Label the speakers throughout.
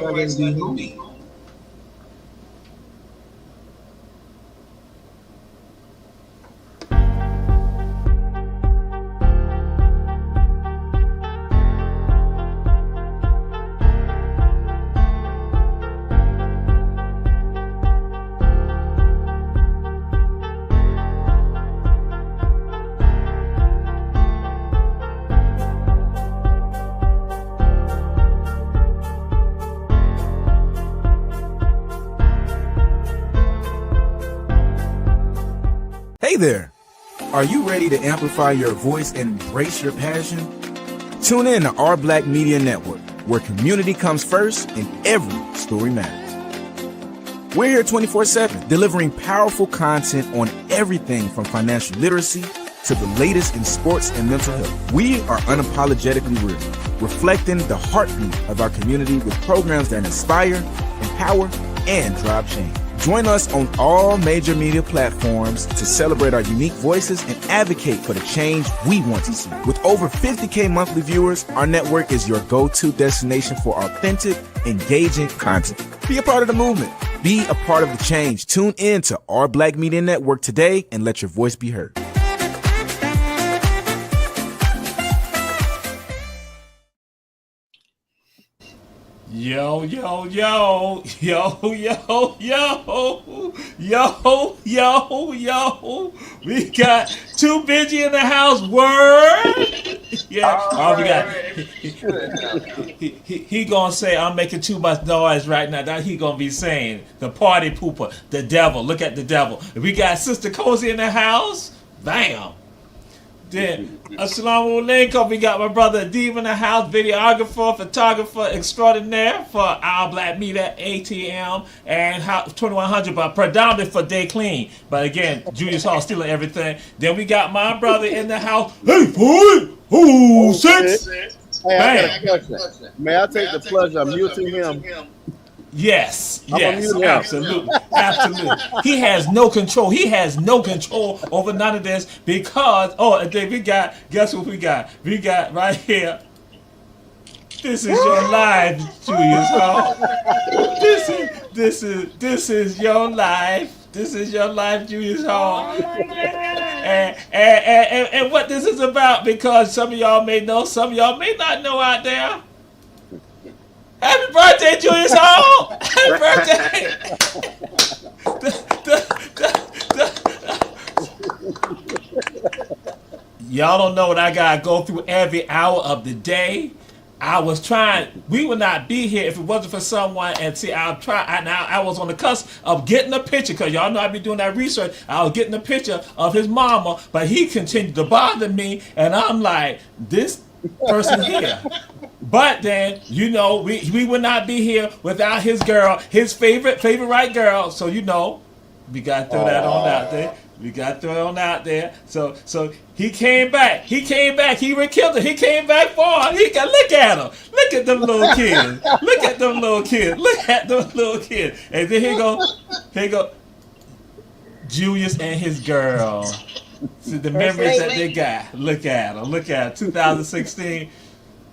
Speaker 1: where it's like to be.
Speaker 2: Hey there! Are you ready to amplify your voice and embrace your passion? Tune in to Our Black Media Network, where community comes first and every story matters. We're here 24/7, delivering powerful content on everything from financial literacy to the latest in sports and mental health. We are unapologetically real, reflecting the heartbeat of our community with programs that inspire, empower, and drive change. Join us on all major media platforms to celebrate our unique voices and advocate for the change we want to see. With over 50K monthly viewers, our network is your go-to destination for authentic, engaging content. Be a part of the movement. Be a part of the change. Tune in to Our Black Media Network today and let your voice be heard.
Speaker 3: Yo, yo, yo, yo, yo, yo, yo, yo, yo. We got Too Busy in the house. Word. Yeah. Oh, we got. He gonna say I'm making too much noise right now. That he gonna be saying the party pooper, the devil. Look at the devil. We got Sister Cozy in the house. Bam. Then, assalamu alaikum, we got my brother Adib in the house, videographer, photographer extraordinaire for Our Black Media, ATM, and 2100, but predominantly for Day Clean. But again, Julius Hall stealing everything. Then we got my brother in the house. Hey, boy! Ooh, six!
Speaker 4: Hey, I got a question. May I take the pleasure of muting him?
Speaker 3: Yes,
Speaker 4: yes,
Speaker 3: absolutely, absolutely. He has no control. He has no control over none of this because, and then we got, guess what we got? We got right here. This is your life, Julius Hall. This is your life. This is your life, Julius Hall. And what this is about, because some of y'all may know, some of y'all may not know out there. Happy birthday, Julius Hall! Happy birthday! Y'all don't know what I gotta go through every hour of the day. I was trying. We would not be here if it wasn't for someone. And see, I was on the cusp of getting a picture because y'all know I be doing that research. I was getting a picture of his mama, but he continued to bother me, and I'm like, this person here. But then, you know, we would not be here without his girl, his favorite right girl. So, you know, we got to throw that on out there. We got to throw it on out there. So he came back. He rekindled it. He came back for her. Look at him. Look at them little kids. Look at them little kids. Look at them little kids. And then here go Julius and his girl. See the memories that they got. Look at them. Look at 2016.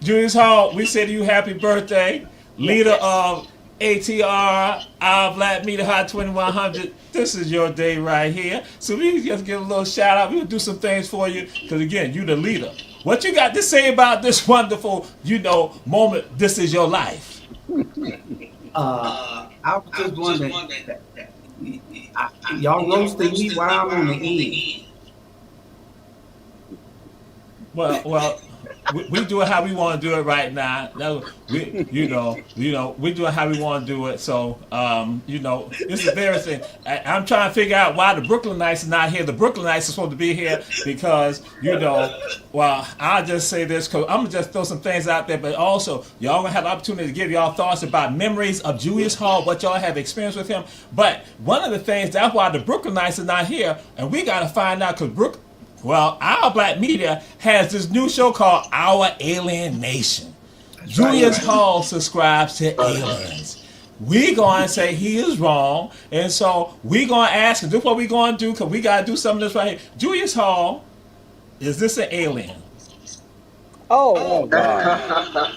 Speaker 3: Julius Hall, we say to you happy birthday. Leader of ATR, Our Black Media Hot 2100. This is your day right here. So we just give a little shout out. We'll do some things for you because, again, you the leader. What you got to say about this wonderful, moment? This is your life.
Speaker 1: I was just wondering, y'all roasting me while I'm on the end.
Speaker 3: Well, we do it how we want to do it right now. We do it how we want to do it. So, this is very thing. I'm trying to figure out why the Brooklynites is not here. The Brooklynites are supposed to be here because, I'll just say this because I'm going to just throw some things out there, but also, y'all going to have the opportunity to give y'all thoughts about memories of Julius Hall, what y'all have experienced with him. But one of the things, that's why the Brooklynites is not here, and we got to find out because Our Black Media has this new show called Our Alien Nation. Julius Hall subscribes to aliens. We going to say he is wrong, and so we going to ask him, this is what we going to do, because we got to do some of this right here. Julius Hall, is this an alien?
Speaker 4: Oh God.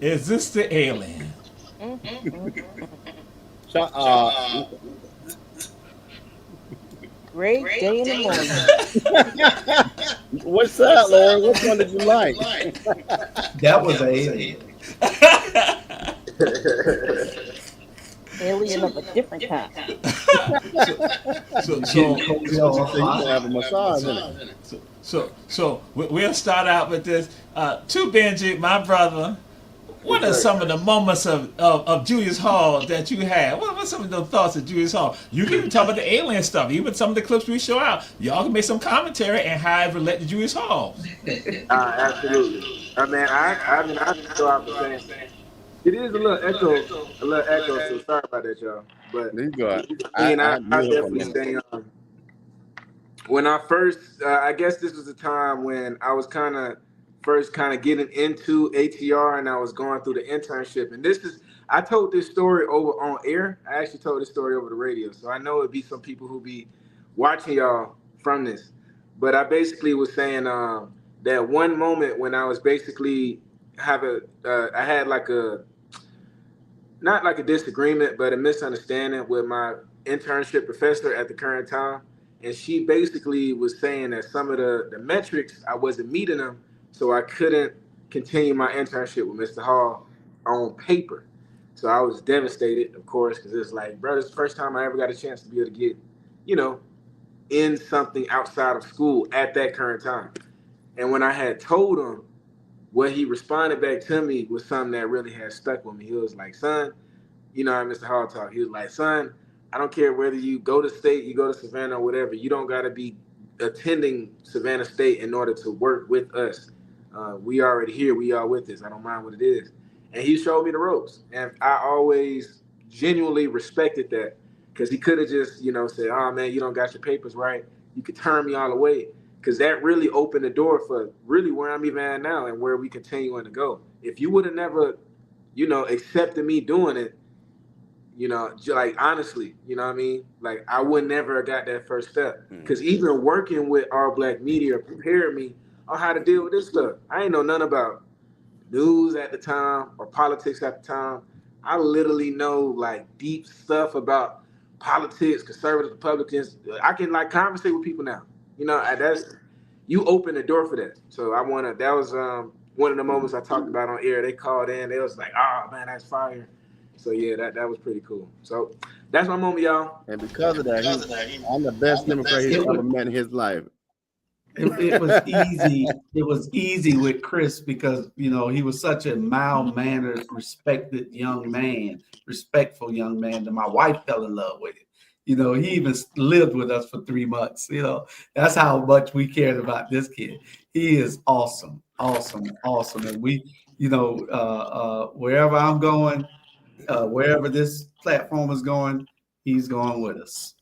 Speaker 3: Is this the alien?
Speaker 5: Great day in the morning.
Speaker 4: What's that, Lord? Which one did you like?
Speaker 1: That was an alien.
Speaker 5: Alien of a different kind.
Speaker 3: So,
Speaker 1: Getting
Speaker 3: so,
Speaker 1: cozy
Speaker 4: So
Speaker 1: all
Speaker 4: you can
Speaker 1: hot.
Speaker 4: have a massage in it.
Speaker 3: we'll start out with this. To Benji, my brother, what are some of the moments of Julius Hall that you had? What's some of the thoughts of Julius Hall? You can even talk about the alien stuff, even some of the clips we show out. Y'all can make some commentary and how it relate to Julius Hall.
Speaker 6: Absolutely. I just go out for saying it is a little echo. So sorry about that, y'all. But
Speaker 4: You got.
Speaker 6: I
Speaker 4: I knew it for a
Speaker 6: definitely
Speaker 4: minute.
Speaker 6: say when I first, I guess this was the time when I was first getting into ATR and I was going through the internship. And I told this story over on air. I actually told this story over the radio. So I know it'd be some people who be watching y'all from this. But I basically was saying that one moment when I was basically I had like not like a disagreement, but a misunderstanding with my internship professor at the current time. And she basically was saying that some of the metrics, I wasn't meeting them, so I couldn't continue my internship with Mr. Hall on paper. So I was devastated, of course, because it's like, bro, this is the first time I ever got a chance to be able to get, you know, in something outside of school at that current time. And when I had told him, what he responded back to me was something that really had stuck with me. He was like, son, Mr. Hall talk. He was like, son, I don't care whether you go to state, you go to Savannah or whatever. You don't got to be attending Savannah State in order to work with us. We already here. We are with this. I don't mind what it is. And he showed me the ropes. And I always genuinely respected that because he could have just, said, oh, man, you don't got your papers right. You could turn me all away because that really opened the door for really where I'm even at now and where we continuing to go. If you would have never, accepted me doing it, like honestly, you know what I mean? Like I would never have got that first step because even working with All Black Media prepared me on how to deal with this stuff. I ain't know nothing about news at the time or politics at the time. I literally know like deep stuff about politics, conservative Republicans. I can like conversate with people now. That's you open the door for that. So that was one of the moments I talked about on air. They called in, they was like, oh man, that's fire. So yeah, that was pretty cool. So that's my moment, y'all.
Speaker 4: And because of that, I'm the best Democrat he's ever met in his life.
Speaker 1: It was easy. It was easy with Chris because he was such a mild-mannered, respectful young man that my wife fell in love with him. He even lived with us for 3 months. That's how much we cared about this kid. He is awesome. And we, wherever I'm going, wherever this platform is going, he's going with us.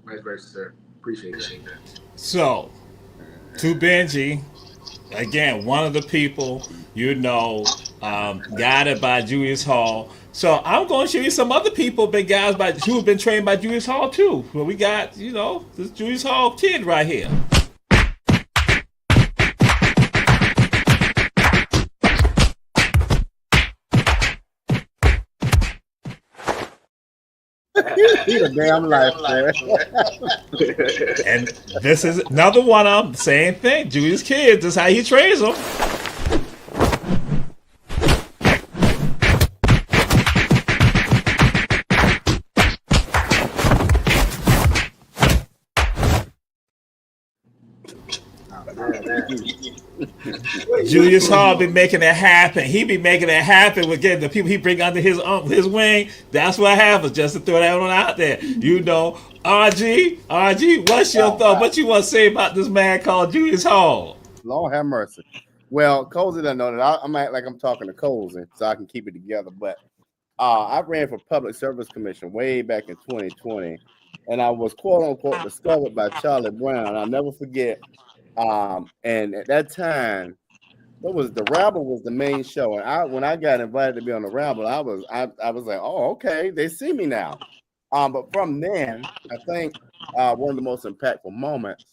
Speaker 6: Vice versa, sir. Appreciate that.
Speaker 3: So, to Benji, again, one of the people guided by Julius Hall. So I'm going to show you some other people, big guys, who have been trained by Julius Hall too. Well, we got this Julius Hall kid right here.
Speaker 4: He the damn life,
Speaker 3: And this is another one of them. Same thing. Julius kids. This is how he trains them. Julius Hall be making it happen. He be making it happen with getting the people he bring under his wing. That's what happens. Just to throw that one out there. RG, what's your thought? What you want to say about this man called Julius Hall?
Speaker 4: Lord have mercy. Well, Cozy doesn't know that. I'm act like I'm talking to Cozy, so I can keep it together. But I ran for Public Service Commission way back in 2020, and I was quote unquote discovered by Charlie Brown. I'll never forget. And at that time, the Rabble was the main show, and when I got invited to be on the Rabble, I was like, oh, okay, they see me now. But from then, I think one of the most impactful moments.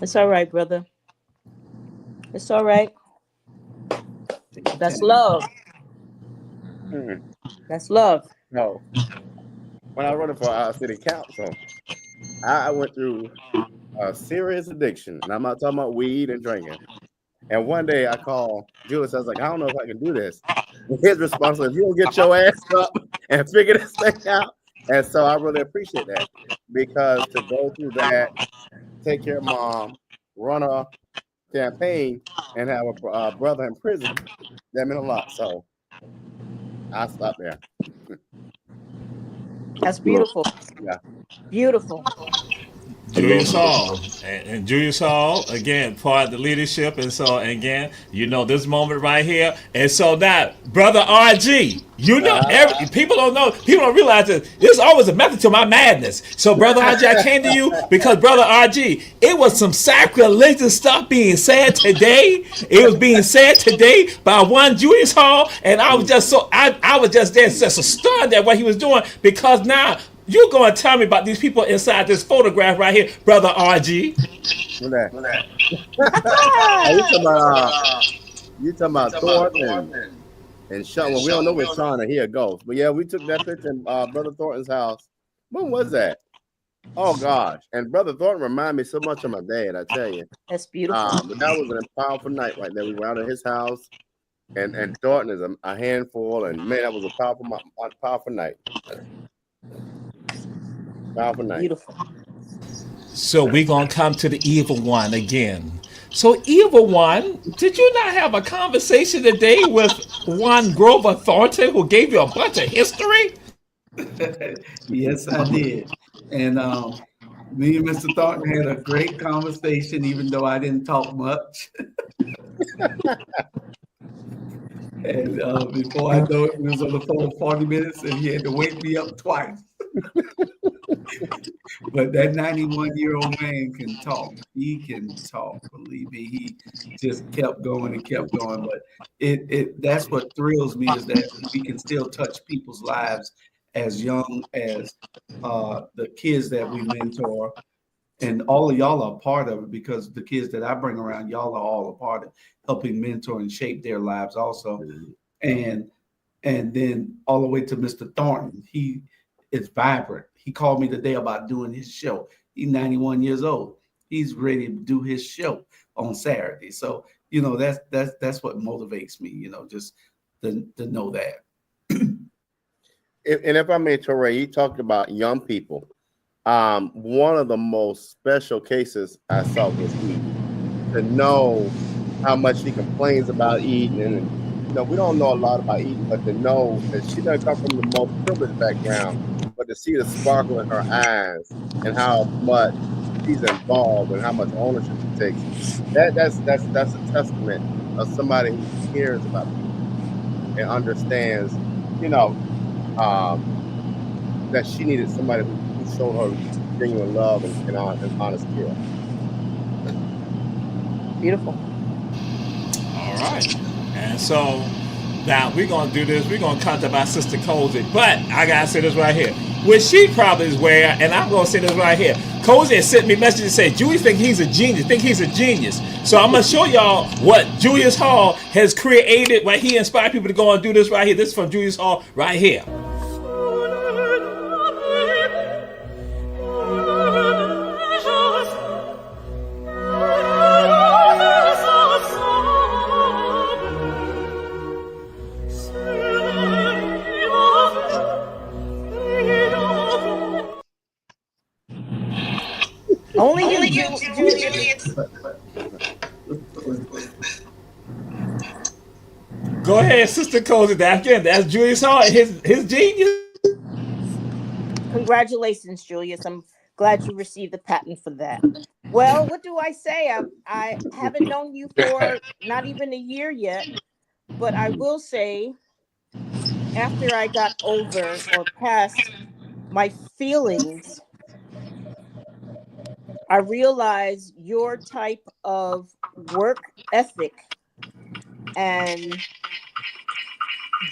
Speaker 5: It's all right, brother. It's all right.
Speaker 1: Take your
Speaker 5: That's
Speaker 1: time.
Speaker 5: love.
Speaker 4: Mm.
Speaker 5: That's love.
Speaker 4: No, when I running for city council, I went through a serious addiction, and I'm not talking about weed and drinking. And one day I called Julius. I was like, I don't know if I can do this. And his response was, "You don't get your ass up and figure this thing out." And so I really appreciate that because to go through that, take care of mom, run a campaign, and have a brother in prison, that meant a lot. So I stopped there.
Speaker 5: That's beautiful.
Speaker 4: Yeah.
Speaker 5: Beautiful.
Speaker 3: Julius Hall and Julius Hall again part of the leadership, and so again this moment right here, and so now brother RG, every people don't know, people don't realize that there's always a method to my madness. So brother RG, I came to you because brother RG, it was some sacrilegious stuff being said today. It was being said today by one Julius Hall, and I was just I was just there just stunned at what he was doing, because now you're going to tell me about these people inside this photograph right here, brother RG.
Speaker 4: What that? You talking about Thornton and Sean? Well, we don't know where Sean or here goes, but yeah, we took that picture in Brother Thornton's house. When was that? Oh gosh! And Brother Thornton reminded me so much of my dad. I tell you,
Speaker 5: That's beautiful.
Speaker 4: but that was a powerful night right there. We were out at his house, and Thornton is a handful, and man, that was a powerful night. Powerful night.
Speaker 5: Beautiful.
Speaker 3: So we're going to come to the evil one again. So evil one, did you not have a conversation today with one Grover Thornton who gave you a bunch of history?
Speaker 1: Yes, I did. And me and Mr. Thornton had a great conversation, even though I didn't talk much. And before I know it, we was on the phone 40 minutes, and he had to wake me up twice. But that 91-year-old man can talk. He can talk. Believe me, he just kept going and kept going. But that's what thrills me, is that we can still touch people's lives as young as the kids that we mentor. And all of y'all are a part of it, because the kids that I bring around, y'all are all a part of helping mentor and shape their lives also. And then all the way to Mr. Thornton. He is vibrant. He called me today about doing his show. He's 91 years old. He's ready to do his show on Saturday. So, that's what motivates me, just to know that.
Speaker 4: If I may, Torrey, you talked about young people. One of the most special cases I saw was eating. To know how much she complains about eating, and we don't know a lot about eating, but to know that she doesn't come from the most privileged background, but to see the sparkle in her eyes and how much she's involved and how much ownership she takes, that's a testament of somebody who cares about people and understands, that she needed somebody who showed her genuine love and honest care.
Speaker 5: Beautiful.
Speaker 3: All right. And so now we're going to do this. We're going to come to my sister Cozy. But I got to say this right here. Which she probably is aware, and I'm going to say this right here. Cozy has sent me messages and said, Julius think he's a genius. So I'm going to show y'all what Julius Hall has created, where he inspired people to go and do this right here. This is from Julius Hall right here.
Speaker 5: Only you, Julius.
Speaker 3: Go ahead, Sister Cozy. That's Julius Hall, his genius.
Speaker 5: Congratulations, Julius. I'm glad you received the patent for that. Well, what do I say? I haven't known you for not even a year yet, but I will say, after I got over or past my feelings, I realized your type of work ethic and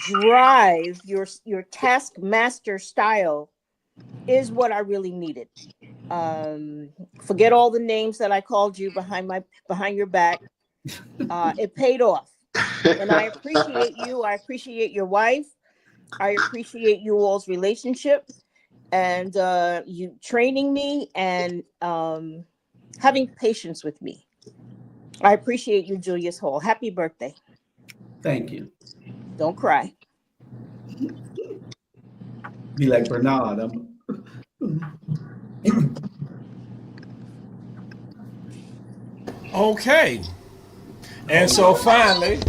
Speaker 5: drive, your taskmaster style, is what I really needed. Forget all the names that I called you behind your back. It paid off. And I appreciate you. I appreciate your wife. I appreciate you all's relationship and you training me and having patience with me. I appreciate you, Julius Hall. Happy birthday.
Speaker 1: Thank you.
Speaker 5: Don't cry.
Speaker 1: Be like Bernard.
Speaker 3: Okay. And so finally,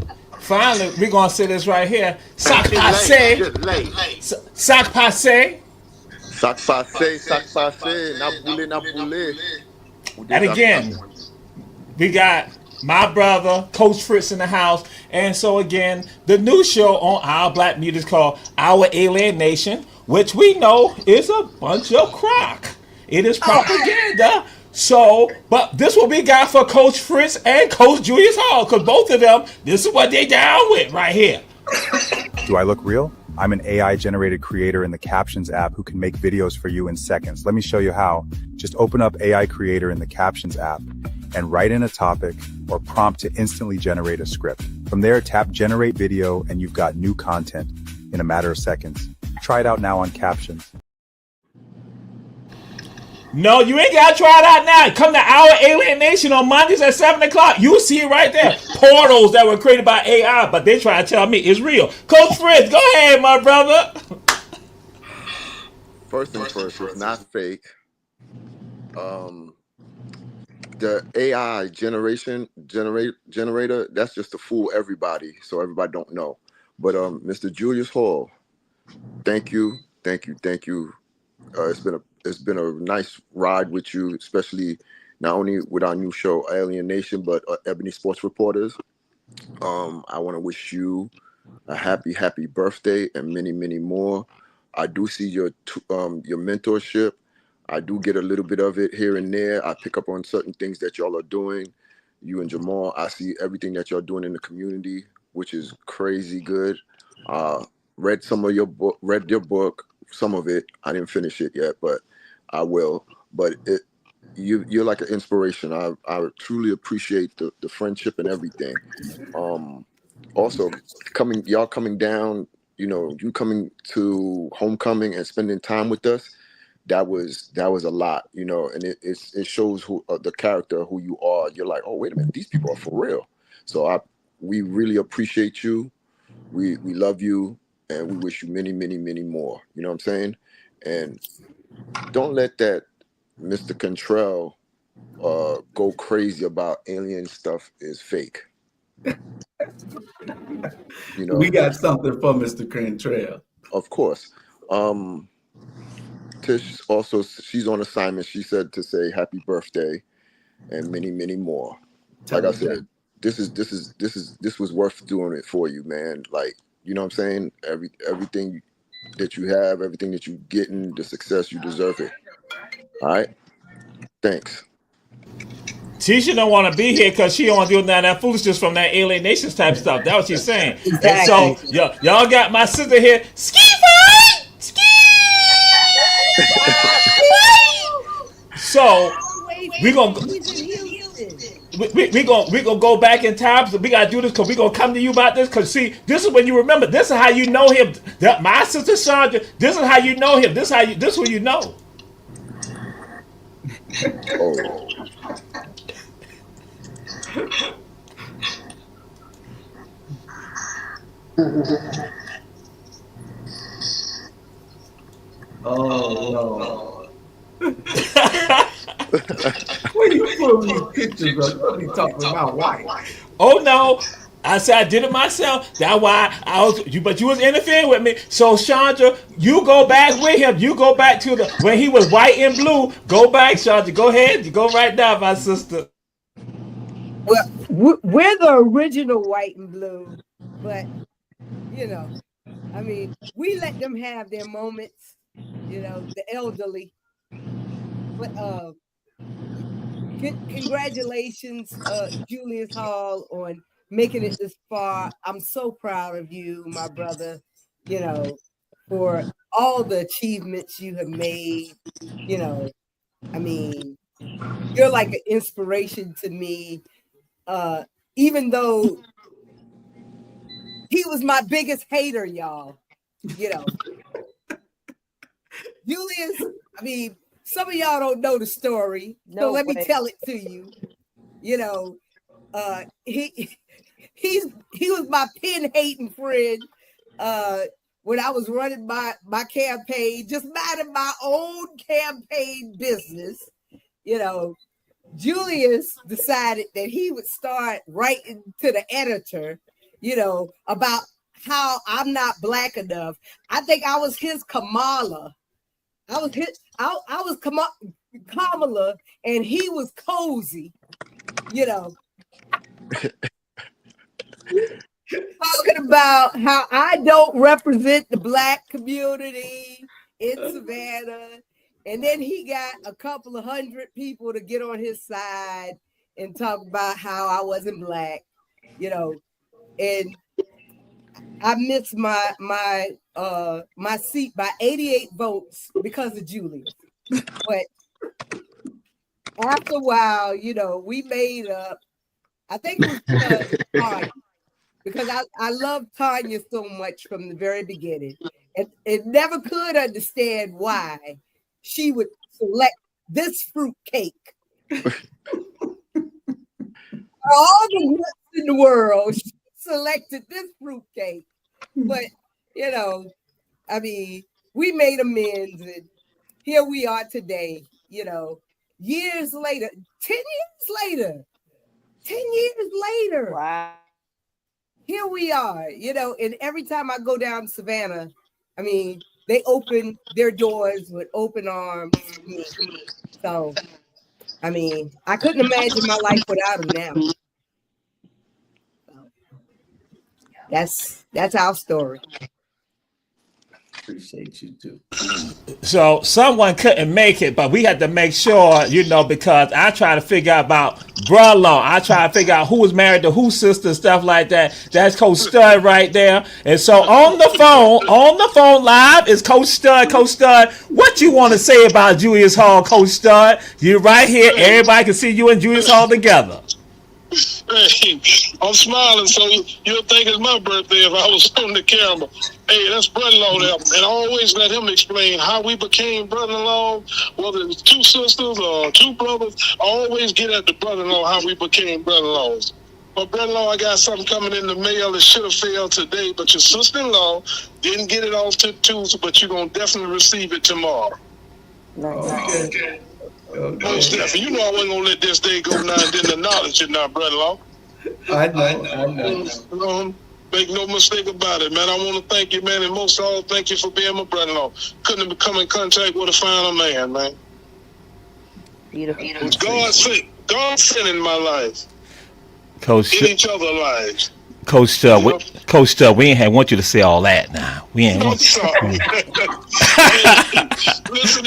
Speaker 3: we're gonna say this right here. Sac passe. Sac passe.
Speaker 7: Sac passe, na boule.
Speaker 3: And again, we got my brother, Coach Fritz in the house. And so again, the new show on Our Black Media is called Our Alien Nation, which we know is a bunch of crock. It is propaganda. So, but this will be got for Coach Fritz and Coach Julius Hall, because both of them, this is what they down with right here.
Speaker 8: Do I look real? I'm an AI-generated creator in the Captions app who can make videos for you in seconds. Let me show you how. Just open up AI Creator in the Captions app and write in a topic or prompt to instantly generate a script. From there, tap Generate Video and you've got new content in a matter of seconds. Try it out now on Captions.
Speaker 3: No, you ain't gotta try it out now. Come to Our Alien Nation on Mondays at 7 o'clock. You see it right there. Portals that were created by AI, but they try to tell me it's real. Coach Fritz, go ahead, my brother.
Speaker 7: First things first, it's not fake. The AI generator, that's just to fool everybody, so everybody don't know. But Mr. Julius Hall, thank you. It's been a nice ride with you, especially not only with our new show Alien Nation, but Ebony Sports Reporters. I want to wish you a happy birthday and many more. I do see your mentorship. I do get a little bit of it here and there. I pick up on certain things that y'all are doing. You and Jamal, I see everything that y'all doing in the community, which is crazy good. Read your book, some of it. I didn't finish it yet, but I will. But you're like an inspiration. I truly appreciate the friendship and everything. Also y'all coming down, you coming to homecoming and spending time with us. That was a lot, and it shows who the character, who you are. You're like, oh, wait a minute, these people are for real. So we really appreciate you. We love you, and we wish you many more. You know what I'm saying? And don't let that Mr. Cantrell go crazy about alien stuff is fake.
Speaker 1: We got something for Mr. Cantrell.
Speaker 7: Of course. Tish also, she's on assignment. She said to say happy birthday and many more. Like I said, this was worth doing it for you, man. Like, you know what I'm saying? Everything that you have, everything that you getting, the success, you deserve it. All right. Thanks.
Speaker 3: Tisha don't want to be here because she don't want to do none of that foolishness from that Alien Nations type stuff. That's what she's saying.
Speaker 5: Exactly.
Speaker 3: And so y'all got my sister here. Ski fight! Ski! So we gonna go back in time. So we gotta do this because we gonna come to you about this. Because see, this is when you remember. This is how you know him. My sister Sandra. This is how you know him. This is who you know.
Speaker 7: Oh.
Speaker 1: Oh, no. When you pull these pictures up, what are you talking about? Why?
Speaker 3: Oh no. I said I did it myself. That's why but you was interfering with me. So Chandra, you go back with him. You go back to when he was white and blue. Go back, Chandra. Go ahead. You go right now, my sister.
Speaker 9: Well, we're the original white and blue, but I mean, we let them have their moments. The elderly. But congratulations, Julius Hall, on making it this far. I'm so proud of you, my brother, for all the achievements you have made. I mean, you're like an inspiration to me. even though he was my biggest hater, y'all. You know, Julius, I mean, some of y'all don't know the story, so
Speaker 5: No
Speaker 9: let me
Speaker 5: way.
Speaker 9: tell it to you. You know, he was my pen hating friend when I was running my campaign, just minding my own campaign business. You know, Julius decided that he would start writing to the editor, you know, about how I'm not black enough. I think I was his Kamala. I was Kamala, and he was Cozy. You know, talking about how I don't represent the black community in Savannah. And then he got a couple of hundred people to get on his side and talk about how I wasn't black, you know. And I missed my seat by 88 votes because of Julius. But after a while, you know, we made up. I think it was because I loved Tanya so much from the very beginning. And it never could understand why she would select this fruit cake. All the nuts in the world, she selected this fruit cake. But, you know, I mean, we made amends, and here we are today, you know, years later, 10 years later.
Speaker 5: Wow.
Speaker 9: Here we are, you know, and every time I go down to Savannah, I mean, they open their doors with open arms. So, I mean, I couldn't imagine my life without them now. So, that's our story.
Speaker 1: Appreciate you too.
Speaker 3: So someone couldn't make it, but we had to make sure, you know, because I try to figure out about brother-in-law. I try to figure out who was married to whose sister, stuff like that. That's Coach Stud right there. And so on the phone live is Coach Stud. Coach Stud, what you want to say about Julius Hall, Coach Stud? You're right here. Everybody can see you and Julius Hall together.
Speaker 10: Hey, I'm smiling, so you'll think it's my birthday if I was on the camera. Hey, that's brother-in-law there. And I always let him explain how we became brother-in-law, whether it's two sisters or two brothers. I always get at the brother-in-law how we became brother-in-laws. But brother-in-law, I got something coming in the mail that should have failed today, but your sister-in-law didn't get it off to Tuesday, but you're going to definitely receive it tomorrow.
Speaker 5: Nice.
Speaker 1: Okay.
Speaker 10: Most definitely. You know I wasn't going to let this day go now and then acknowledge it now, brother-in-law.
Speaker 1: I know.
Speaker 10: Make no mistake about it, man. I want to thank you, man, and most of all, thank you for being my brother-in-law. Couldn't have come in contact with a finer man, man.
Speaker 5: Beautiful.
Speaker 10: It's God sent in my life.
Speaker 3: Coach
Speaker 10: In each other's lives.
Speaker 3: Coach Stud, Coach Stud, we ain't want you to say all that now. We ain't
Speaker 10: I'm
Speaker 3: want
Speaker 10: sorry. Listen,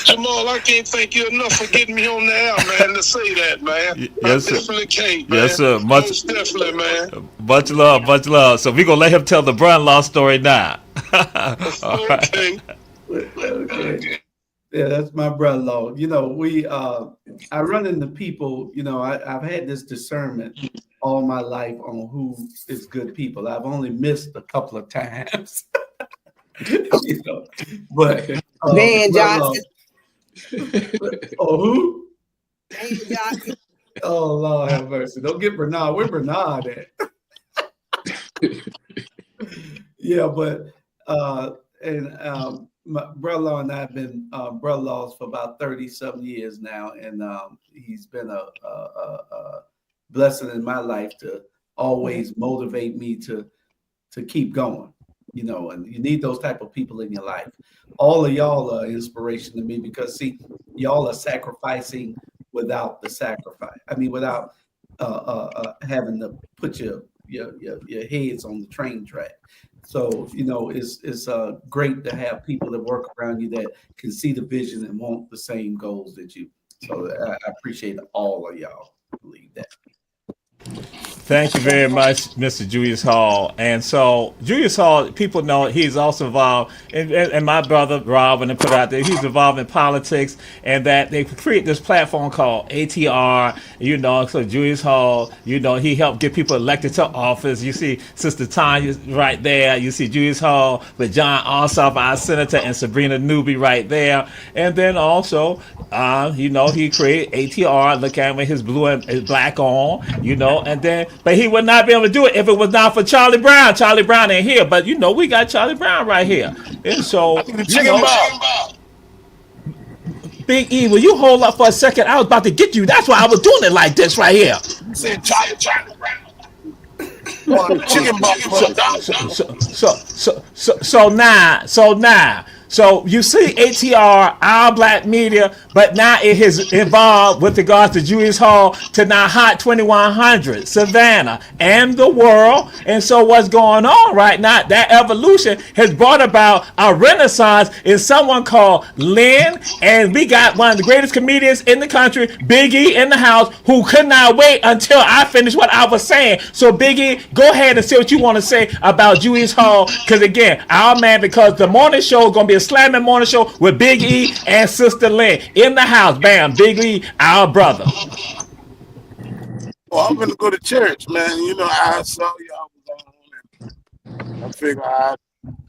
Speaker 10: Jamal, I can't thank you enough for getting me on the air, man, to say that, man.
Speaker 3: Yes,
Speaker 10: I definitely can't, man.
Speaker 3: Yes, sir.
Speaker 10: Most definitely, man.
Speaker 3: Much love. So we're going to let him tell the brother-in-law story now. All right.
Speaker 1: Okay. Yeah, that's my brother-in-law. You know, I run into people, you know, I've had this discernment all my life on who is good people. I've only missed a couple of times. You know, but
Speaker 9: Van Johnson.
Speaker 1: Oh, who?
Speaker 9: Van Johnson.
Speaker 1: Oh, Lord have mercy. Don't get Bernard. Where Bernard at? Yeah, but my brother-in-law and I have been brother-in-laws for about 30-some years now, and he's been a blessing in my life to always motivate me to keep going, you know, and you need those type of people in your life. All of y'all are inspiration to me because, see, y'all are sacrificing without the sacrifice. I mean, without having to put your heads on the train track. So, you know, it's great to have people that work around you that can see the vision and want the same goals that you. So I appreciate all of y'all. Believe that.
Speaker 3: Thank you very much, Mr. Julius Hall. And so, Julius Hall, people know he's also involved, and my brother Rob, when they put it out there, he's involved in politics, and that they create this platform called ATR. So Julius Hall, he helped get people elected to office. You see Sister Tanya right there. You see Julius Hall with John Ossoff, our senator, and Sabrina Newby right there. And then also, he created ATR. Look at him with his blue and his black on, and then. But he would not be able to do it if it was not for Charlie Brown. Charlie Brown ain't here, but we got Charlie Brown right here. And so, Big E, will you hold up for a second? I was about to get you. That's why I was doing it like this right here.
Speaker 10: You said Charlie Brown. Chicken
Speaker 3: So you see ATR, our black media, but now it is involved with regards to Julius Hall to now Hot 2100, Savannah, and the world. And so what's going on right now, that evolution has brought about a renaissance in someone called Lynn, and we got one of the greatest comedians in the country, Big E, in the house, who could not wait until I finished what I was saying. So Big E, go ahead and say what you want to say about Julius Hall, because again, our man, because the morning show is going to be a slamming morning show with Big E and Sister Lynn in the house. Bam, Big E, our brother.
Speaker 10: Well, I'm gonna go to church, man. I saw y'all was on, and I figured I'd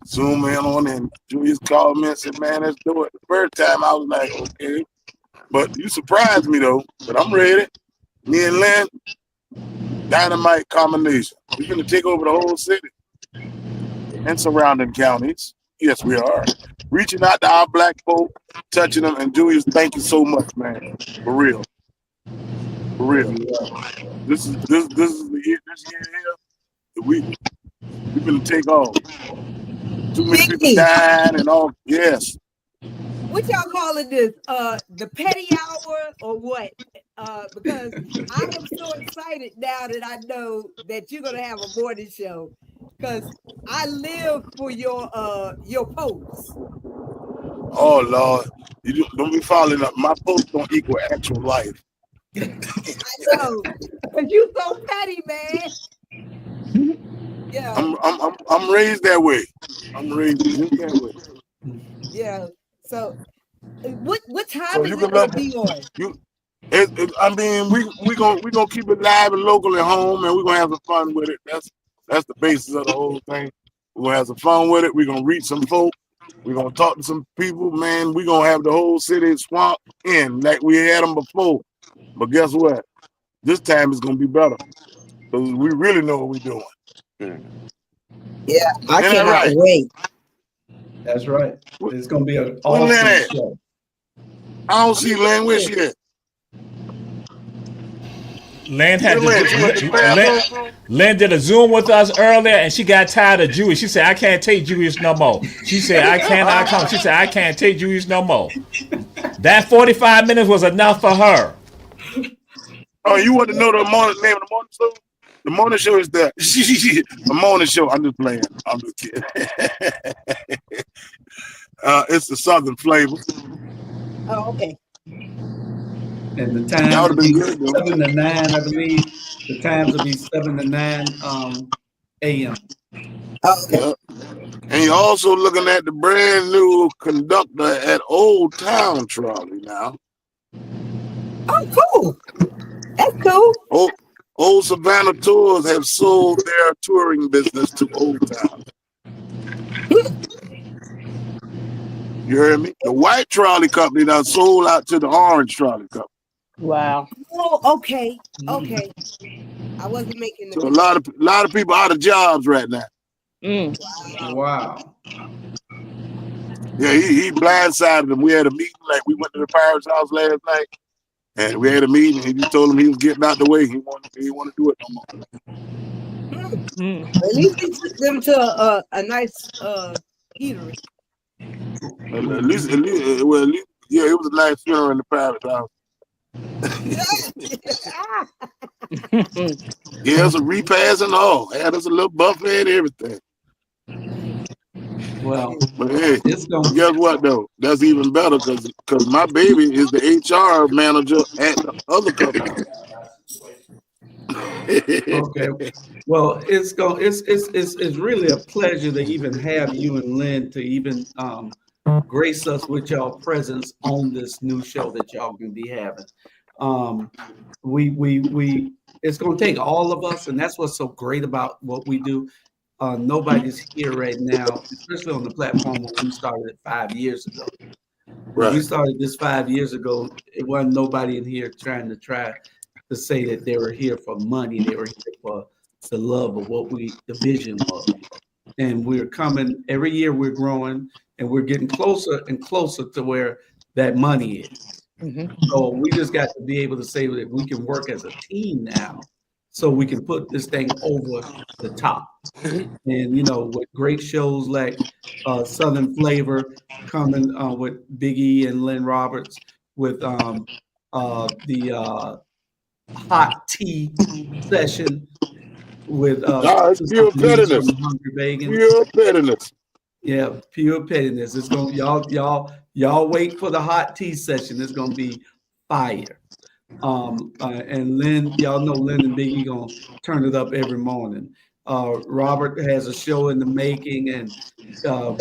Speaker 10: zoom in on, and Julius called me and said, "Man, let's do it." The first time I was like, "Okay," but you surprised me though. But I'm ready. Me and Lynn, dynamite combination. We're gonna take over the whole city and surrounding counties. Yes, we are. Reaching out to our black folk, touching them. And Julius, thank you so much, man. For real. For real. This is the year. This year here, we're gonna take off. Too many people dying and all. Yes.
Speaker 9: What y'all calling this? The petty hour or what? Because I am so excited now that I know that you're gonna have a morning show. Because I live for your posts.
Speaker 10: Oh Lord, you don't be following up. My posts don't equal actual life.
Speaker 9: I know, because you so petty, man. Yeah.
Speaker 10: I'm raised that way. I'm raised that way.
Speaker 9: Yeah. So, what time is it gonna be on?
Speaker 10: We gonna keep it live and local at home, and we're gonna have some fun with it. That's the basis of the whole thing. We're gonna have some fun with it. We're gonna reach some folk. We're gonna talk to some people, man. We're gonna have the whole city swamped in like we had them before. But guess what? This time it's gonna be better. Because we really know what we're doing.
Speaker 5: Yeah, I cannot wait.
Speaker 1: That's right. It's gonna be an awesome show.
Speaker 10: I don't see Lynn. Where she at?
Speaker 3: Lynn did a Zoom with us earlier, and she got tired of Julius. She said, "I can't take Julius no more." She said, "I cannot come." She said, "I can't take Julius no more." That 45 minutes was enough for her.
Speaker 10: Oh, you want to know the name of the morning show? The morning show is the morning show. I'm just playing. I'm just kidding. It's the Southern Flavor.
Speaker 5: Oh, okay.
Speaker 1: And the time will be 7 to 9, I believe. The times will be 7 to 9 a.m.
Speaker 5: Okay.
Speaker 10: Yep. And you're also looking at the brand new conductor at Old Town Trolley now.
Speaker 5: Oh, cool. That's cool.
Speaker 10: Old Savannah Tours have sold their touring business to Old Town. You heard me? The white trolley company now sold out to the orange trolley company.
Speaker 5: Wow.
Speaker 9: Oh, okay. Okay. I wasn't making
Speaker 10: so a lot of people out of jobs right now.
Speaker 1: Wow.
Speaker 10: Yeah, he blindsided them. We had a meeting, like we went to the Pirate's house last night, and we had a meeting, and he told him he was getting out the way. He didn't want to do it no more.
Speaker 9: At least he took them to a nice eatery.
Speaker 10: At least, yeah, it was a nice funeral in the Pirate's house. Yeah, it's a repast and all. Had us a little buffet and everything.
Speaker 1: Well,
Speaker 10: but hey, guess what though? That's even better because my baby is the HR manager at the other company.
Speaker 1: Okay. Well, it's really a pleasure to even have you and Lynn to even grace us with y'all presence on this new show that y'all gonna be having. Um, we it's gonna take all of us, and that's what's so great about what we do. Nobody's here right now, especially on the platform when we started it 5 years ago. When we
Speaker 10: Right.
Speaker 1: started this 5 years ago, it wasn't nobody in here trying to say that they were here for money. They were here for the love of the vision was. And we're coming every year, we're growing and we're getting closer and closer to where that money is. So we just got to be able to say that we can work as a team now so we can put this thing over the top. And with great shows like Southern Flavor coming with Big E and Lynn Roberts, with the hot tea session with
Speaker 10: It's
Speaker 1: Sister
Speaker 10: pure
Speaker 1: Denise
Speaker 10: pettiness.
Speaker 1: from Hungry Bacon.
Speaker 10: Pure pettiness.
Speaker 1: Yeah, pure pettiness. It's gonna y'all wait for the hot tea session. It's gonna be fire. And Lynn, y'all know Lynn and Biggie gonna turn it up every morning. Robert has a show in the making, and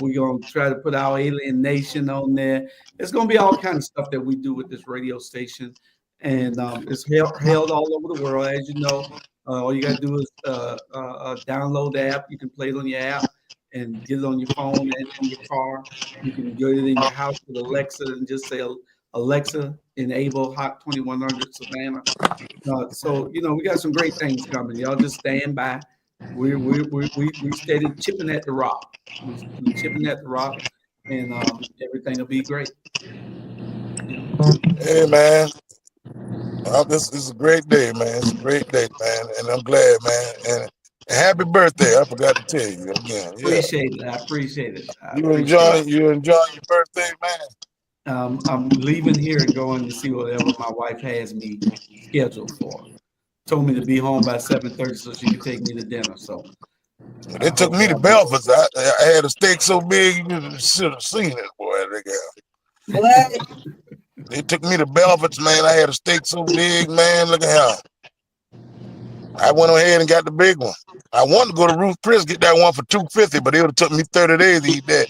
Speaker 1: we're gonna try to put our Alien Nation on there. It's gonna be all kind of stuff that we do with this radio station, and it's held all over the world, as you know. All you gotta do is download the app. You can play it on your app and get it on your phone and in your car. You can get it in your house with Alexa and just say, Alexa, enable Hot 2100 Savannah. So we got some great things coming. Y'all just stand by. We steady chipping at the rock. We chipping at the rock, and everything will be great.
Speaker 10: Hey, man. This is a great day, man. It's a great day, man. And I'm glad, man. And happy birthday. I forgot to tell you again. Yeah.
Speaker 1: Appreciate it. I appreciate it.
Speaker 10: You enjoying your birthday, man?
Speaker 1: I'm leaving here and going to see whatever my wife has me scheduled for. Told me to be home by 7:30 so she could take me to dinner. So
Speaker 10: They took me to Belfast. I had a steak so big you should have seen it, boy. They took me to Belfast, man. I had a steak so big, man. Look at how. I went ahead and got the big one. I wanted to go to Ruth Chris, get that one for $2.50, but it would have took me 30 days to eat that.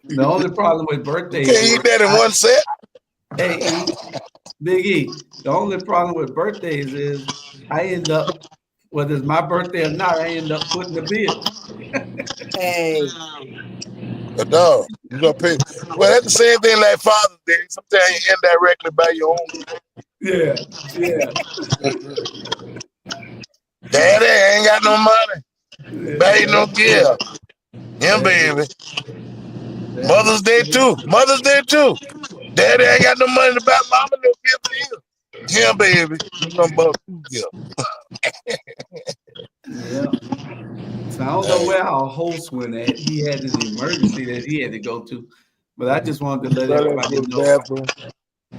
Speaker 1: The only problem with birthdays
Speaker 10: You can't eat that in one set.
Speaker 1: Hey, Big E, the only problem with birthdays is I end up, whether it's my birthday or not, I end up putting the bill.
Speaker 9: Hey.
Speaker 10: But dog, you gonna pay. Well, that's the same thing like Father's Day. Sometimes you indirectly buy your own.
Speaker 1: Yeah.
Speaker 10: Daddy, I ain't got no money. Buy you no gift. Yeah, baby. Mother's Day too. Daddy, I ain't got no money to buy mama no gift for you. Yeah, baby. You gonna buy 2 gifts.
Speaker 1: Yeah. So I don't know where our host went at. He had an emergency that he had to go to, but I just wanted to let everybody know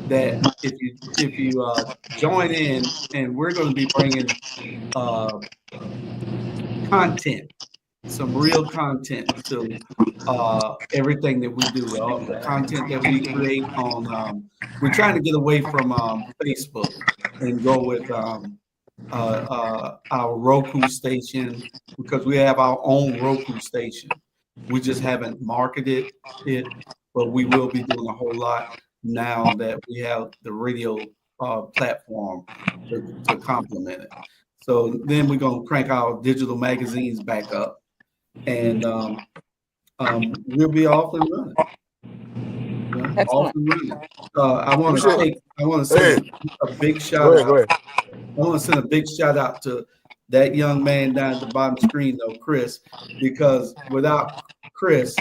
Speaker 1: that if you join in, and we're going to be bringing content, some real content to everything that we do. All the content that we create on, we're trying to get away from Facebook and go with our Roku station, because we have our own Roku station. We just haven't marketed it, but we will be doing a whole lot now that we have the radio platform to complement it. So then we're going to crank our digital magazines back up, and we'll be off and running. Off and running. I want to send a big shout out. I want to send a big shout out to that young man down at the bottom screen, though, Chris, because without Chris,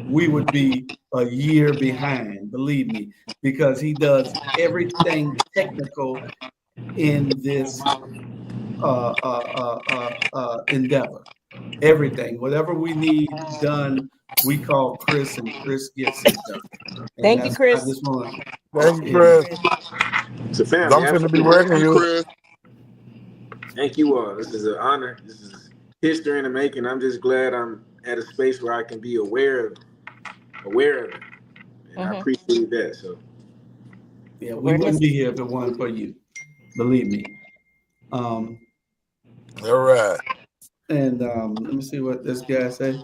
Speaker 1: we would be a year behind, believe me, because he does everything technical in this endeavor. Everything, whatever we need done, we call Chris, and Chris gets it done. And
Speaker 5: Thank you, Chris.
Speaker 1: I just want to.
Speaker 10: Thank you, Chris.
Speaker 6: It's a family.
Speaker 10: I'm gonna be working you.
Speaker 7: Chris.
Speaker 6: Thank you all. This is an honor. This is history in the making. I'm just glad I'm at a space where I can be aware of it. And I appreciate that. So
Speaker 1: yeah, we wouldn't be here if it wasn't for you. Believe me. Um,
Speaker 11: All right.
Speaker 1: and let me see what this guy say.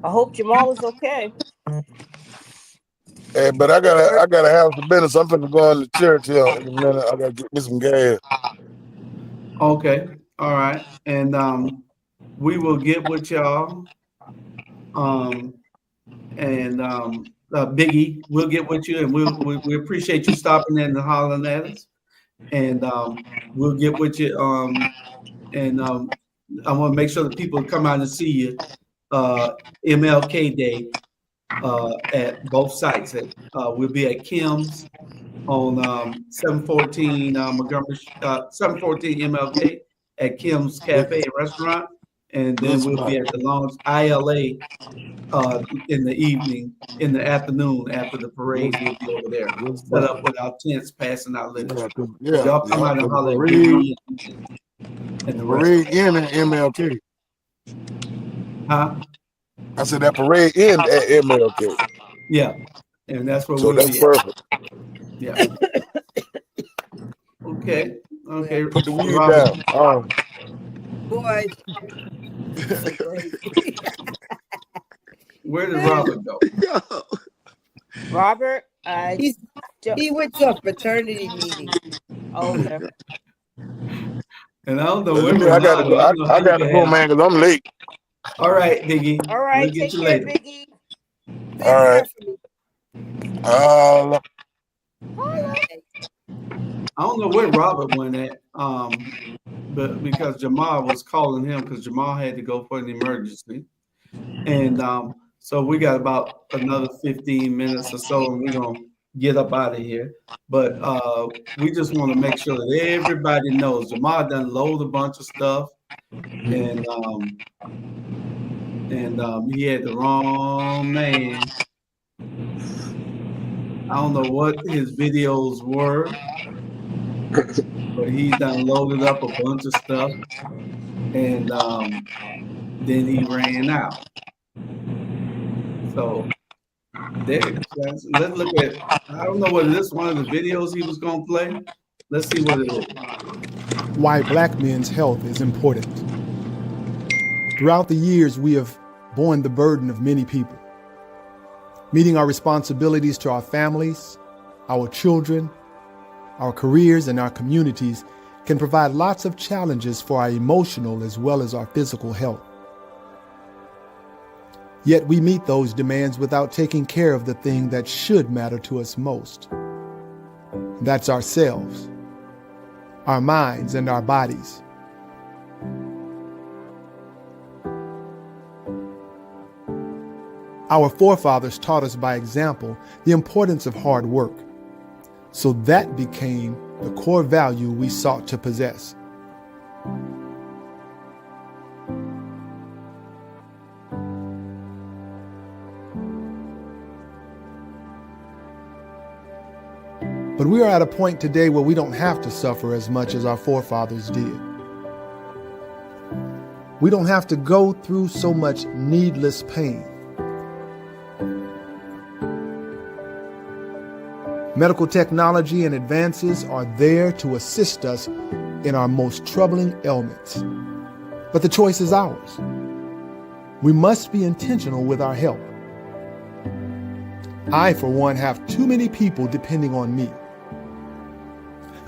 Speaker 5: I hope Jamal is okay.
Speaker 11: Hey, but I gotta have some business. I'm finna go in the church here in a minute. I gotta get me some gas.
Speaker 1: Okay, all right, and we will get with y'all. And Biggie, we'll get with you, and we appreciate you stopping in and hollering at us. And we'll get with you. And I want to make sure that people come out and see you MLK Day at both sites. We'll be at Kim's on 714 Montgomery, 714 MLK at Kim's Cafe and Restaurant, and then we'll be at the Lounge ILA in the evening, in the afternoon after the parade. We'll be over there, set up with our tents, passing out literature.
Speaker 11: Yeah,
Speaker 1: Y'all come out and holler at
Speaker 11: parade,
Speaker 1: Biggie and the
Speaker 11: parade
Speaker 1: rest.
Speaker 11: in at MLK.
Speaker 1: Huh?
Speaker 11: I said that parade in at MLK.
Speaker 1: Yeah, and that's where
Speaker 11: So
Speaker 1: we'll
Speaker 11: that's
Speaker 1: be.
Speaker 11: perfect.
Speaker 1: Yeah. Okay. Okay.
Speaker 11: Put the weed
Speaker 1: Robert.
Speaker 11: down.
Speaker 9: Boy.
Speaker 1: Where did Robert go?
Speaker 5: Robert,
Speaker 9: he went to a fraternity meeting.
Speaker 5: Okay.
Speaker 1: And I don't know
Speaker 11: Listen,
Speaker 1: where
Speaker 11: I gotta go. I gotta go, man, because I'm late.
Speaker 1: All right, Biggie.
Speaker 5: All right,
Speaker 1: We'll get
Speaker 5: take
Speaker 1: you
Speaker 5: care,
Speaker 1: later.
Speaker 5: Biggie.
Speaker 11: All right.
Speaker 1: I don't know where Robert went at, but because Jamal was calling him because Jamal had to go for an emergency, and so we got about another 15 minutes or so, and we're gonna get up out of here. But we just want to make sure that everybody knows Jamal done load a bunch of stuff, and he had the wrong man. I don't know what his videos were, but he done loaded up a bunch of stuff, and then he ran out. So let's look at, I don't know whether this is one of the videos he was going to play. Let's see what it is.
Speaker 12: Why black men's health is important. Throughout the years, we have borne the burden of many people, meeting our responsibilities to our families, our children, our careers, and our communities can provide lots of challenges for our emotional as well as our physical health. Yet we meet those demands without taking care of the thing that should matter to us most. That's ourselves, our minds, and our bodies. Our forefathers taught us by example the importance of hard work, so that became the core value we sought to possess. But we are at a point today where we don't have to suffer as much as our forefathers did. We don't have to go through so much needless pain. Medical technology and advances are there to assist us in our most troubling ailments. But the choice is ours. We must be intentional with our health. I, for one, have too many people depending on me.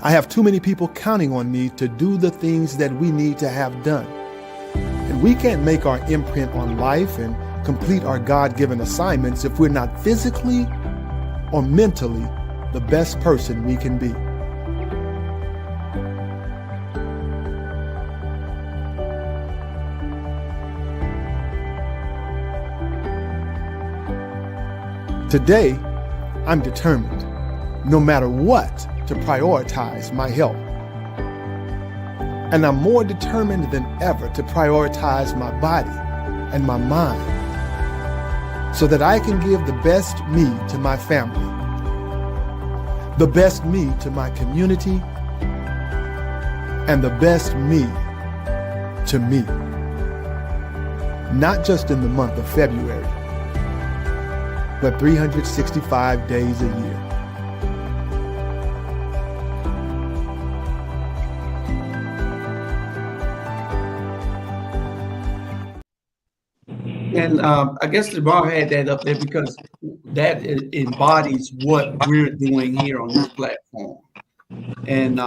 Speaker 12: I have too many people counting on me to do the things that we need to have done. And we can't make our imprint on life and complete our God-given assignments if we're not physically or mentally the best person we can be. Today, I'm determined, no matter what, to prioritize my health. And I'm more determined than ever to prioritize my body and my mind so that I can give the best me to my family, the best me to my community, and the best me to me. Not just in the month of February, but 365 days a year.
Speaker 1: And I guess Jamal had that up there because that embodies what we're doing here on this platform. And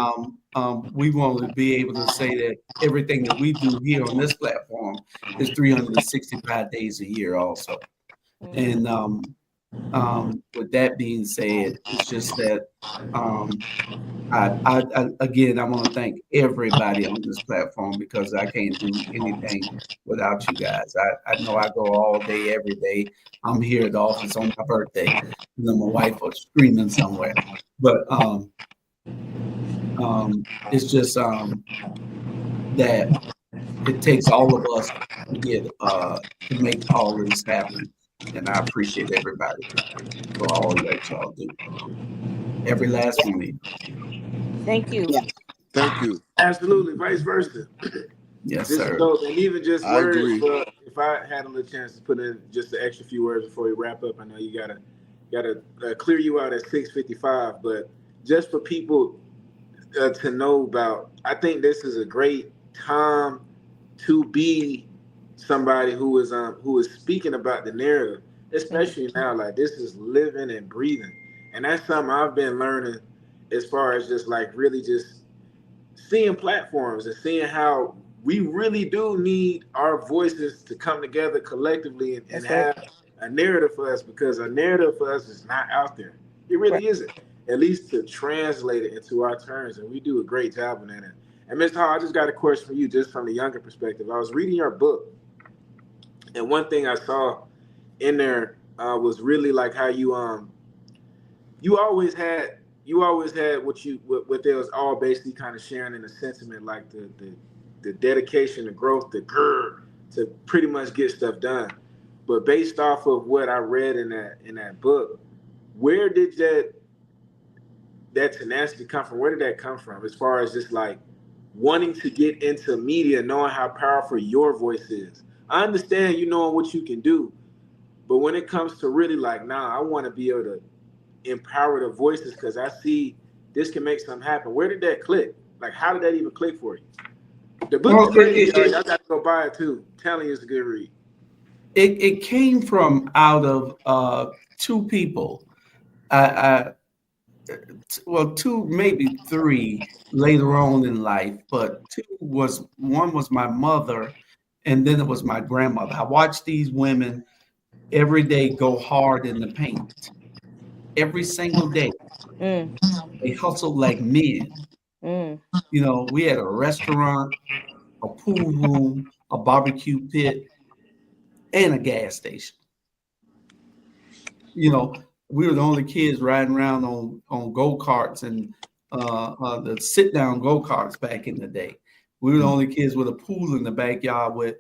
Speaker 1: we want to be able to say that everything that we do here on this platform is 365 days a year also. And with that being said, it's just that I again, I want to thank everybody on this platform because I can't do anything without you guys. I know I go all day, every day. I'm here at the office on my birthday, and then my wife was screaming somewhere. But it's just that it takes all of us to get to make all of this happen, and I appreciate everybody for all that y'all do. Every last one of you.
Speaker 5: Thank you.
Speaker 7: Thank you.
Speaker 6: Absolutely, vice versa.
Speaker 1: Yes,
Speaker 6: This is
Speaker 1: sir.
Speaker 6: dope. And even just
Speaker 7: I
Speaker 6: words,
Speaker 7: agree.
Speaker 6: but if I had a little chance to put in just an extra few words before we wrap up, I know you gotta clear you out at 6:55. But just for people to know about, I think this is a great time to be somebody who is speaking about the narrative, especially now. Like, this is living and breathing, and that's something I've been learning as far as just like really just seeing platforms and seeing how we really do need our voices to come together collectively and have a narrative for us, because a narrative for us is not out there. It really isn't. At least to translate it into our terms, and we do a great job on that. And Mr. Hall, I just got a question for you, just from the younger perspective. I was reading your book, and one thing I saw in there was really like how you always had what they was all basically kind of sharing in the sentiment, like the dedication, the growth, the grr to pretty much get stuff done. But based off of what I read in that book, where did that tenacity come from? Where did that come from? As far as just like wanting to get into media, knowing how powerful your voice is. I understand you knowing what you can do, but when it comes to really like, nah, I want to be able to empower the voices because I see this can make something happen. Where did that click? Like, how did that even click for you? The book is crazy, y'all. Y'all got to go buy it too. I'm telling you, it's a good read.
Speaker 1: It came from out of two people. Well, two, maybe three later on in life, but one was my mother, and then it was my grandmother. I watched these women every day go hard in the paint. Every single day. They hustled like men. You know, we had a restaurant, a pool room, a barbecue pit, and a gas station. You know, we were the only kids riding around on go-karts and the sit-down go-karts back in the day. We were the only kids with a pool in the backyard with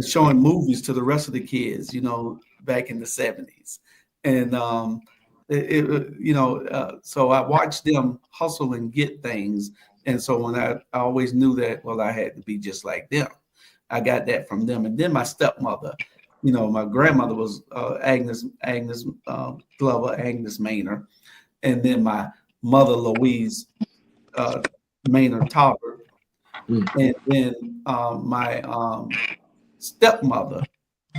Speaker 1: showing movies to the rest of the kids, you know, back in the 70s. And so I watched them hustle and get things. And so when I always knew that, well, I had to be just like them. I got that from them. And then my stepmother, you know, my grandmother was Agnes Glover, Agnes Maynard. And then my mother, Louise Maynard Talbert. And then my stepmother,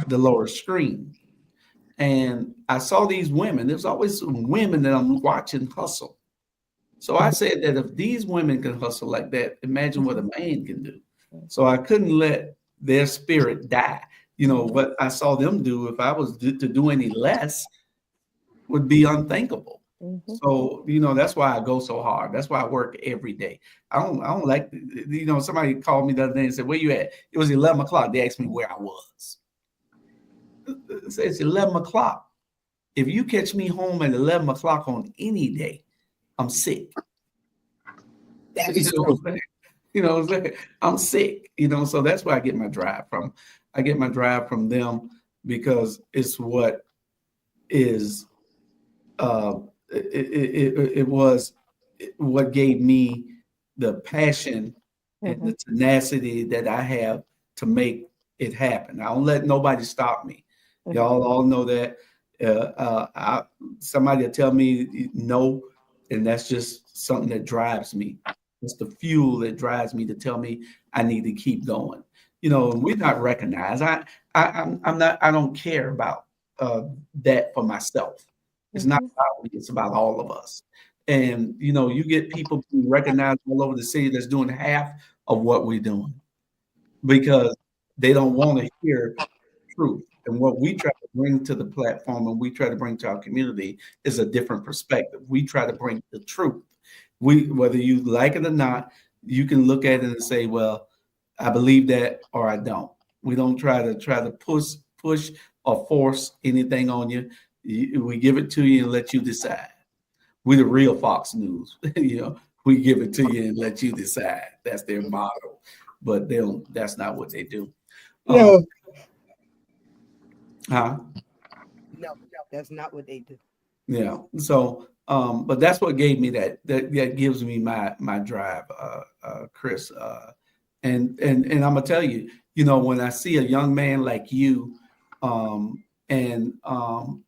Speaker 1: Dolores Screen. And I saw these women. There's always some women that I'm watching hustle. So I said that if these women can hustle like that, imagine what a man can do. So I couldn't let their spirit die. You know, what I saw them do, if I was to do any less, would be unthinkable. So, you know, that's why I go so hard. That's why I work every day. I don't like, you know, somebody called me the other day and said, where you at? It was 11 o'clock. They asked me where I was. It's 11 o'clock. If you catch me home at 11 o'clock on any day, I'm sick. You know what I'm saying? I'm sick, you know, so that's where I get my drive from. I get my drive from them because it's what is, it was what gave me the passion and the tenacity that I have to make it happen. I don't let nobody stop me. Y'all all know that. Somebody will tell me no, and that's just something that drives me. It's the fuel that drives me to tell me I need to keep going. we're not recognized. I don't care about that for myself. It's not about me, it's about all of us. And you get people being recognized all over the city that's doing half of what we're doing because they don't want to hear truth. And what we try to bring to the platform and we try to bring to our community is a different perspective. We try to bring the truth. Whether you like it or not, you can look at it and say, well, I believe that or I don't. We don't try to push or force anything on you. We give it to you and let you decide. We the real Fox News. We give it to you and let you decide. That's their motto. But that's not what they do.
Speaker 9: No.
Speaker 1: Huh?
Speaker 9: No, that's not what they do.
Speaker 1: Yeah. So, but that's what gave me that gives me my drive, Chris. And I'm gonna tell you, when I see a young man like you,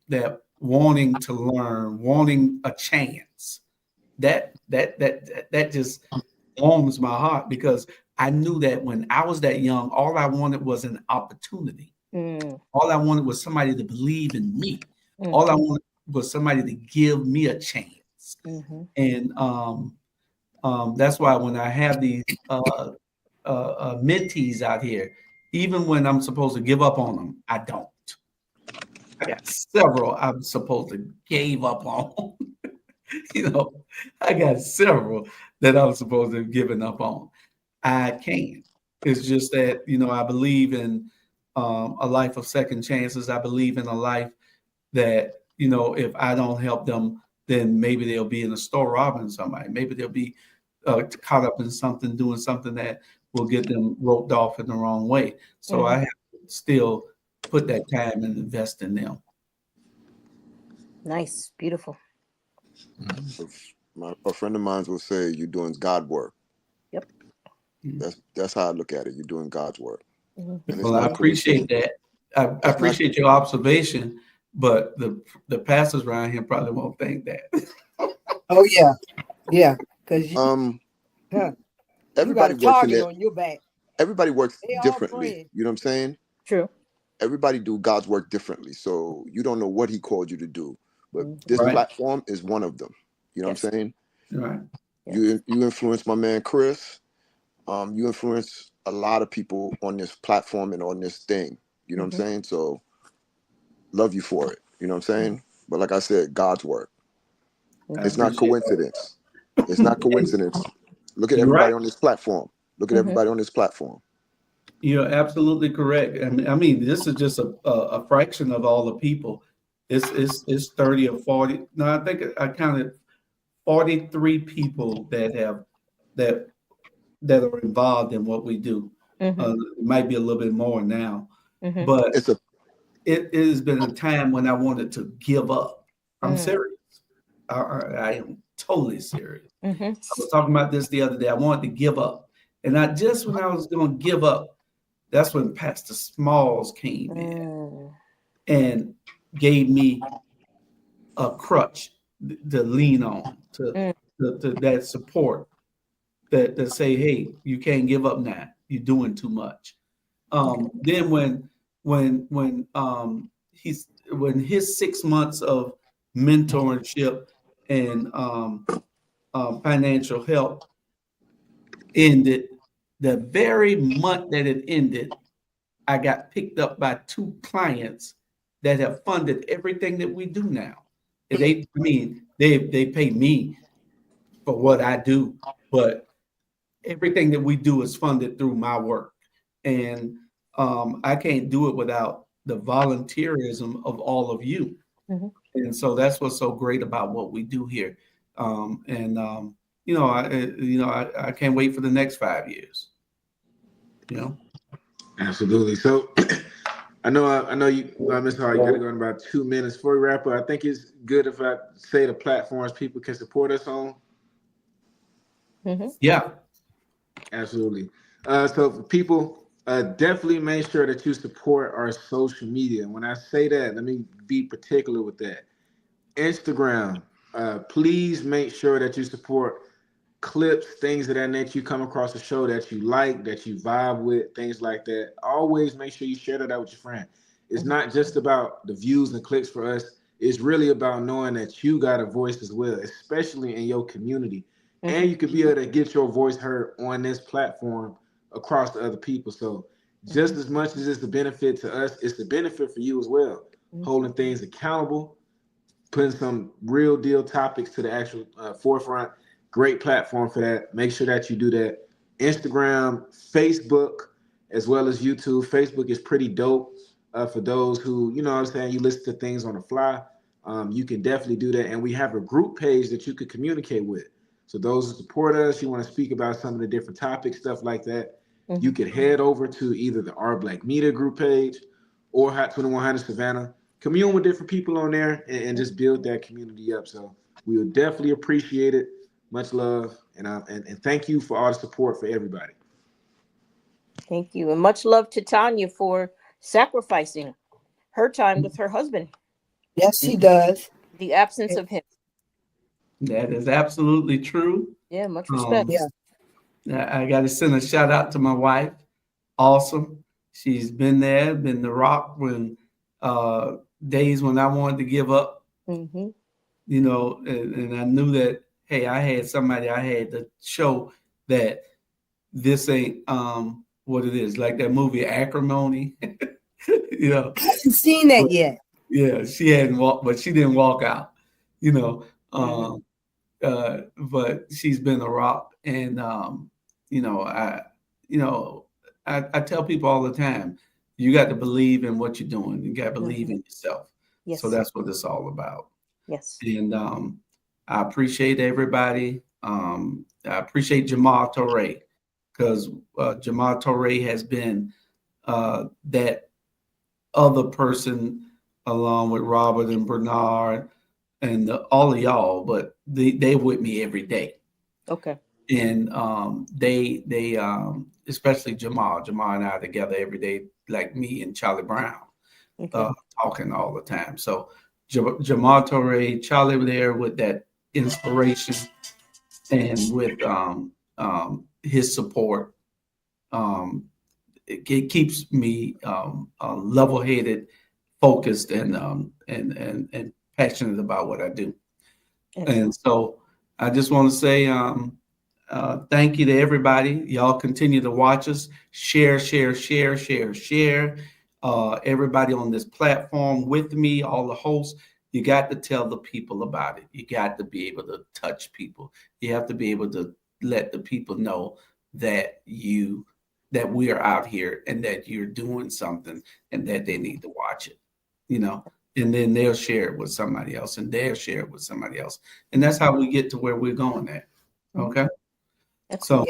Speaker 1: that wanting to learn, wanting a chance, that just warms my heart because I knew that when I was that young, all I wanted was an opportunity. All I wanted was somebody to believe in me. All I wanted was somebody to give me a chance. And that's why when I have these mentees out here, even when I'm supposed to give up on them, I don't. I got several I'm supposed to give up on. I got several that I'm supposed to have given up on. I can't. It's just that, I believe in a life of second chances. I believe in a life that, if I don't help them, then maybe they'll be in a store robbing somebody. Maybe they'll be caught up in something, doing something that will get them roped off in the wrong way. So I have to still put that time and invest in them.
Speaker 5: Nice. Beautiful.
Speaker 7: A friend of mine will say you're doing God work.
Speaker 5: Yep.
Speaker 7: That's how I look at it. You're doing God's work.
Speaker 1: Well, I appreciate that. I appreciate your observation, but the pastors around here probably won't think that.
Speaker 9: Oh yeah, because
Speaker 7: everybody
Speaker 9: you got a
Speaker 7: works in
Speaker 9: target
Speaker 7: it.
Speaker 9: on your back.
Speaker 7: Everybody works
Speaker 9: They all
Speaker 7: differently.
Speaker 9: praying.
Speaker 7: You know what I'm saying?
Speaker 5: True.
Speaker 7: Everybody do God's work differently. So you don't know what he called you to do. But this
Speaker 1: Right.
Speaker 7: platform is one of them. You know what I'm saying?
Speaker 1: Right.
Speaker 7: You influence my man Chris. You influence a lot of people on this platform and on this thing. You know what I'm saying? So love you for it. You know what I'm saying? But like I said, God's work. It's not coincidence. It's not coincidence. Look at everybody on this platform. Look at everybody on this platform.
Speaker 1: You're absolutely correct. I mean, this is just a fraction of all the people. It's 30 or 40. No, I think I counted 43 people that are involved in what we do. It might be a little bit more now, but it has been a time when I wanted to give up. I'm serious. I am totally serious. I was talking about this the other day. I wanted to give up, and when I was going to give up, that's when Pastor Smalls came in and gave me a crutch to lean on, to that support, that say, hey, you can't give up now. You're doing too much. Then when his 6 months of mentorship and financial help ended, the very month that it ended, I got picked up by 2 clients that have funded everything that we do now. And they pay me for what I do, but everything that we do is funded through my work. And I can't do it without the volunteerism of all of you. And so that's what's so great about what we do here. I can't wait for the next 5 years.
Speaker 6: Absolutely. So I know you, Ms. Hart, you got to go in about 2 minutes before we wrap up. I think it's good if I say the platforms people can support us on.
Speaker 1: Yeah,
Speaker 6: absolutely. So for people, definitely make sure that you support our social media. When I say that, let me be particular with that. Instagram, please make sure that you support clips, things of that nature, you come across a show that you like, that you vibe with, things like that, always make sure you share that out with your friend. It's not just about the views and clicks for us. It's really about knowing that you got a voice as well, especially in your community. And you could be able to get your voice heard on this platform across to other people. So just as much as it's a benefit to us, it's a benefit for you as well. Holding things accountable, putting some real deal topics to the actual forefront. Great platform for that. Make sure that you do that. Instagram, Facebook, as well as YouTube. Facebook is pretty dope for those who, you know what I'm saying, you listen to things on the fly. You can definitely do that. And we have a group page that you could communicate with. So those who support us, you want to speak about some of the different topics, stuff like that, you could head over to either the Our Black Media group page or Hot 2100 Savannah. Commune with different people on there and just build that community up. So we would definitely appreciate it. Much love. And thank you for all the support for everybody.
Speaker 5: Thank you. And much love to Tanya for sacrificing her time with her husband.
Speaker 9: Yes, she does.
Speaker 5: The absence of him.
Speaker 1: That is absolutely true.
Speaker 5: Yeah, much respect.
Speaker 1: I got to send a shout out to my wife. Awesome. She's been there, been the rock when days when I wanted to give up. You know, and I knew that, hey, I had somebody I had to show that this ain't what it is. Like that movie Acrimony. You know,
Speaker 9: I haven't seen that yet.
Speaker 1: Yeah, she hadn't walked, but she didn't walk out, you know. But she's been a rock, and you know, I tell people all the time, you got to believe in what you're doing. You got to believe in yourself.
Speaker 5: Yes.
Speaker 1: So that's what it's all about.
Speaker 5: Yes.
Speaker 1: And I appreciate everybody. I appreciate Jamal Torre, because Jamal Torre has been that other person along with Robert and Bernard and all of y'all, but they with me every day.
Speaker 5: Okay.
Speaker 1: And they especially Jamal and I are together every day, like me and Charlie Brown, talking all the time. So Jamal Torre, Charlie there with that inspiration and with his support. It keeps me level-headed, focused, and passionate about what I do. And so I just want to say thank you to everybody. Y'all continue to watch us. Share. Everybody on this platform with me, all the hosts, you got to tell the people about it. You got to be able to touch people. You have to be able to let the people know that we are out here and that you're doing something and that they need to watch it, you know, and then they'll share it with somebody else and they'll share it with somebody else. And that's how we get to where we're going at. Okay. So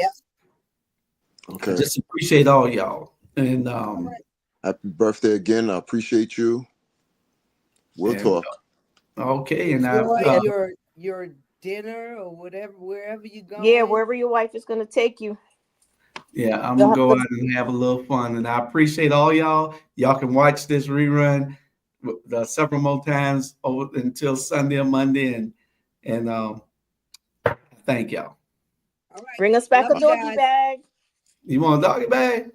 Speaker 1: I just appreciate all y'all. And
Speaker 7: happy birthday again. I appreciate you. We'll talk.
Speaker 1: Okay. And
Speaker 9: your dinner or whatever, wherever you go.
Speaker 5: Yeah, wherever your wife is going to take you.
Speaker 1: Yeah, I'm gonna go out and have a little fun, and I appreciate all y'all. Y'all can watch this rerun several more times until Sunday or Monday, and thank y'all.
Speaker 5: All right. Bring us back a doggy bag.
Speaker 1: You want a doggy bag?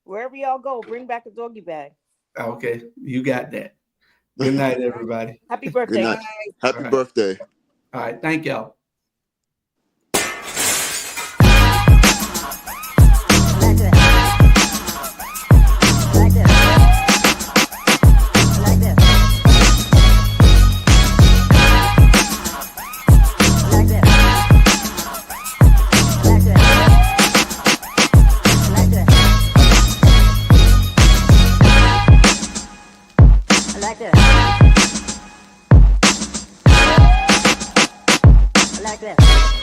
Speaker 5: Wherever y'all go, bring back a doggy bag.
Speaker 1: Okay, you got that. Good night, everybody.
Speaker 5: Happy birthday.
Speaker 7: Good night. Happy birthday.
Speaker 1: All right, thank y'all.
Speaker 5: Like that.